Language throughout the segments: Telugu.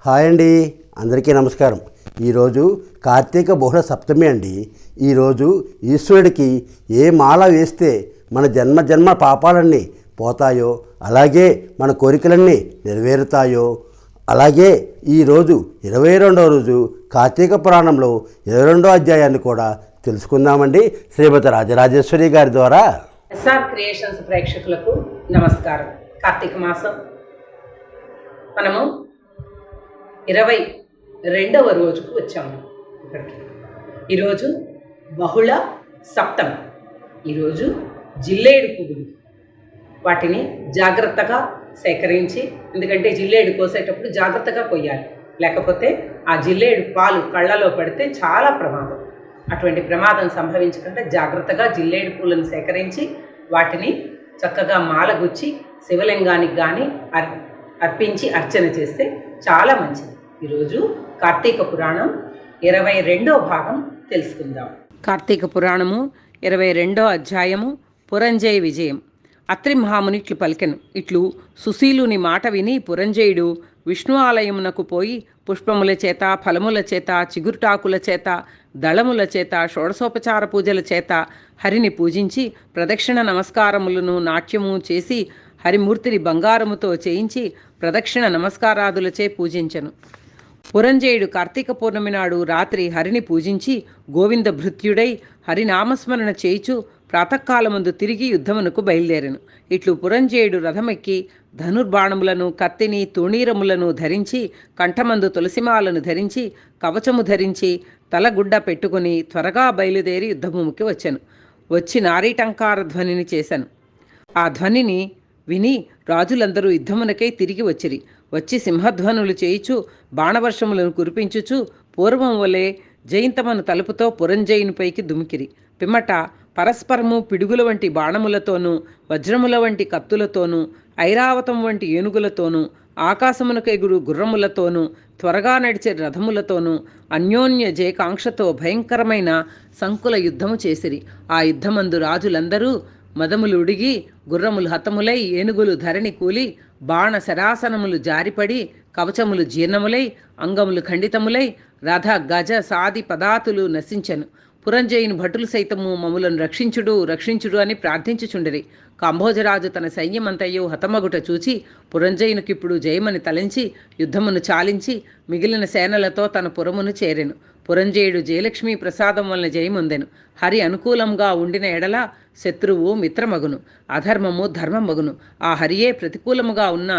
హాయ్ అండి, అందరికీ నమస్కారం. ఈరోజు కార్తీక బహుళ సప్తమి అండి. ఈరోజు ఈశ్వరుడికి ఏ మాల వేస్తే మన జన్మ పాపాలన్నీ పోతాయో, అలాగే మన కోరికలన్నీ నెరవేరుతాయో, అలాగే ఈరోజు 22వ రోజు కార్తీక పురాణంలో 22వ అధ్యాయాన్ని కూడా తెలుసుకుందామండి. శ్రీమతి రాజరాజేశ్వరి గారి ద్వారా. ఎస్ఆర్ క్రియేషన్స్ ప్రేక్షకులకు నమస్కారం. కార్తీక మాసం మనము 22వ రోజుకు వచ్చాము. ఇక్కడికి ఈరోజు బహుళ సప్తమి. ఈరోజు జిల్లేడు పువ్వులు, వాటిని జాగ్రత్తగా సేకరించి, ఎందుకంటే జిల్లేడు కోసేటప్పుడు జాగ్రత్తగా కొయ్యాలి, లేకపోతే ఆ జిల్లేడు పాలు కళ్ళలో పడితే చాలా ప్రమాదం. అటువంటి ప్రమాదం సంభవించకుండా జాగ్రత్తగా జిల్లేడు పూలను సేకరించి వాటిని చక్కగా మాలగుచ్చి శివలింగానికి కానీ అర్పించి అర్చన చేస్తే చాలా మంచిది. ఈరోజు కార్తీక పురాణం 22వ భాగం తెలుసుకుందాం. కార్తీక పురాణము 22వ అధ్యాయము పురంజయ విజయం. అత్రి మహాముని ఇట్లు పలికెను. ఇట్లు సుశీలుని మాట విని పురంజయుడు విష్ణు ఆలయమునకు పోయి పుష్పముల చేత, ఫలముల చేత, చిగురుటాకుల చేత, దళముల చేత, షోడశోపచార పూజల చేత హరిని పూజించి ప్రదక్షిణ నమస్కారములను నాట్యము చేసి హరిమూర్తిని బంగారముతో చేయించి ప్రదక్షిణ నమస్కారాదులచే పూజించెను. పురంజయుడు కార్తీక పౌర్ణమి నాడు రాత్రి హరిని పూజించి గోవింద భృత్యుడై హరినామస్మరణ చేయిచు ప్రాతకాలమందు తిరిగి యుద్ధమునకు బయలుదేరెను. ఇట్లు పురంజయుడు రథమెక్కి ధనుర్బాణములను, కత్తిని, తూణీరములను ధరించి, కంఠమందు తులసిమాలను ధరించి, కవచము ధరించి, తలగుడ్డ పెట్టుకుని త్వరగా బయలుదేరి యుద్ధభూమికి వచ్చాను. వచ్చి నారీటంకార ధ్వనిని చేశాను. ఆ ధ్వనిని విని రాజులందరూ యుద్ధమునకై తిరిగి వచ్చిరి. వచ్చి సింహధ్వనులు చేయిచు బాణవర్షములను కురిపించుచు పూర్వం వలె జయింతమను తలుపుతో పురంజయునిపైకి దుమికిరి. పిమ్మట పరస్పరము పిడుగుల వంటి బాణములతోనూ, వజ్రముల వంటి కత్తులతోనూ, ఐరావతం వంటి ఏనుగులతోనూ, ఆకాశమునకెగురు గుర్రములతోనూ, త్వరగా నడిచే రథములతోనూ అన్యోన్య జయకాంక్షతో భయంకరమైన సంకుల యుద్ధము చేసిరి. ఆ యుద్ధమందు రాజులందరూ మదములు ఉడిగి, గుర్రములు హతములై, ఏనుగులు ధరణి కూలి, బాణ శరాసనములు జారిపడి, కవచములు జీర్ణములై, అంగములు ఖండితములై, రథ గజ సాది పదాతులు నశించెను. పురంజయుని భటులు సైతము మమ్ములను రక్షించుడు అని ప్రార్థించుచుండిరి. కాంభోజరాజు తన సైన్యమంతయు హతమగుట చూచి పురంజయునికిప్పుడు జయమని తలంచి యుద్ధమును చాలించి మిగిలిన సేనలతో తన పురమును చేరెను. పురంజయుడు జయలక్ష్మీ ప్రసాదం వలన జయముందెను. హరి అనుకూలంగా ఉండిన ఎడల శత్రువు మిత్రమగును, అధర్మము ధర్మమగును. ఆ హరియే ప్రతికూలముగా ఉన్న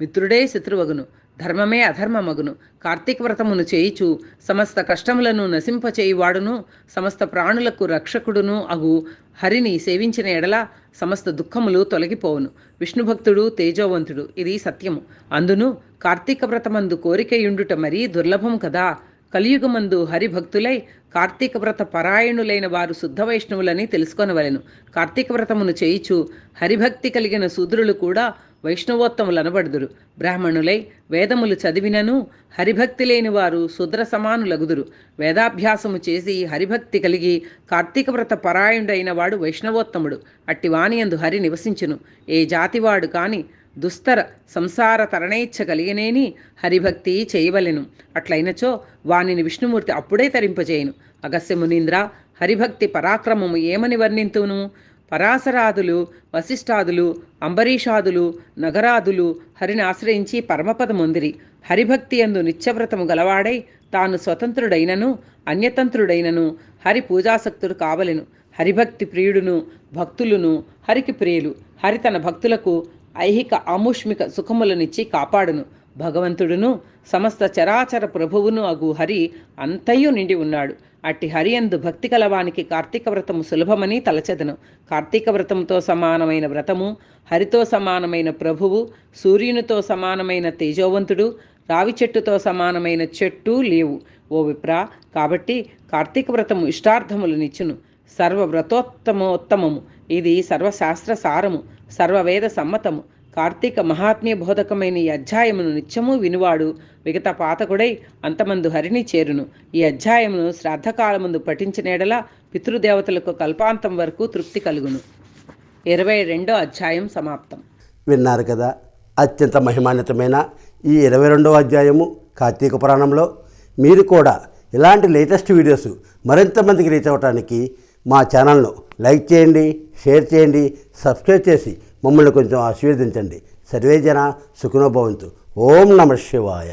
మిత్రుడే శత్రువగును, ధర్మమే అధర్మమగును. కార్తీక వ్రతమును చేయిచు సమస్త కష్టములను నశింపచేయువాడును, సమస్త ప్రాణులకు రక్షకుడును అగు హరిని సేవించిన ఎడల సమస్త దుఃఖములు తొలగిపోవును. విష్ణుభక్తుడు తేజోవంతుడు, ఇది సత్యము. అందును కార్తీక వ్రతమందు కోరికయుండుట మరీ దుర్లభం కదా. కలియుగమందు హరిభక్తులై కార్తీక వ్రత పరాయణులైన వారు శుద్ధ వైష్ణవులని తెలుసుకొనవలెను. కార్తీక వ్రతమును చేయిచు హరిభక్తి కలిగిన శూద్రులు కూడా వైష్ణవోత్తములనబడుదురు. బ్రాహ్మణులై వేదములు చదివినను హరిభక్తి లేని వారు శూద్ర సమానులగుదురు. వేదాభ్యాసము చేసి హరిభక్తి కలిగి కార్తీక వ్రత పరాయణుడైన వాడు వైష్ణవోత్తముడు. అట్టి వానియందు హరి నివసించును. ఏ జాతివాడు కాని దుస్తర సంసార తరణేచ్ఛ కలిగినేని హరిభక్తి చేయవలెను. అట్లయినచో వానిని విష్ణుమూర్తి అప్పుడే తరింపజేయును. అగస్త్య మునీంద్ర, హరిభక్తి పరాక్రమము ఏమని వర్ణింతును? పరాశరాదులు, వశిష్ఠాదులు, అంబరీషాదులు, నగరాదులు హరిని ఆశ్రయించి పరమపదమొందిరి. హరిభక్తి యందు నిత్యవ్రతము గలవాడై తాను స్వతంత్రుడైనను అన్యతంత్రుడైనను హరి పూజాసక్తుడు కావలెను. హరిభక్తి ప్రియుడును భక్తులును హరికి ప్రియులు. హరి తన భక్తులకు ఐహిక ఆముష్మిక సుఖములనిచ్చి కాపాడును. భగవంతుడును సమస్త చరాచర ప్రభువును అగు హరి అంతయు నిండి ఉన్నాడు. అట్టి హరియందు భక్తి కలవానికి కార్తీక వ్రతము సులభమని తలచెదను. కార్తీక వ్రతముతో సమానమైన వ్రతము, హరితో సమానమైన ప్రభువు, సూర్యునితో సమానమైన తేజోవంతుడు, రావి చెట్టుతో సమానమైన చెట్టు లేవు ఓ విప్రా. కాబట్టి కార్తీక వ్రతము ఇష్టార్థములనిచ్చును. సర్వవ్రతోత్తమోత్తమము. ఇది సర్వశాస్త్ర సారము, సర్వవేద సమ్మతము. కార్తీక మహాత్మ్య బోధకమైన ఈ అధ్యాయమును నిత్యము వినువాడు విగత పాతకుడై అంతమందు హరిని చేరును. ఈ అధ్యాయమును శ్రాద్ధకాలముందు పఠించినేడలా పితృదేవతలకు కల్పాంతం వరకు తృప్తి కలుగును. 22వ అధ్యాయం సమాప్తం. విన్నారు కదా, అత్యంత మహిమాన్వితమైన ఈ 22వ అధ్యాయము కార్తీక పురాణంలో. మీరు కూడా ఇలాంటి లేటెస్ట్ వీడియోస్ మరింత మందికి రీచ్ అవ్వడానికి మా ఛానల్ను లైక్ చేయండి, షేర్ చేయండి, సబ్స్క్రైబ్ చేసి మమ్మల్ని కొంచెం ఆశీర్వదించండి. సర్వే జన సుఖినో భవంతు. ఓం నమః శివాయ.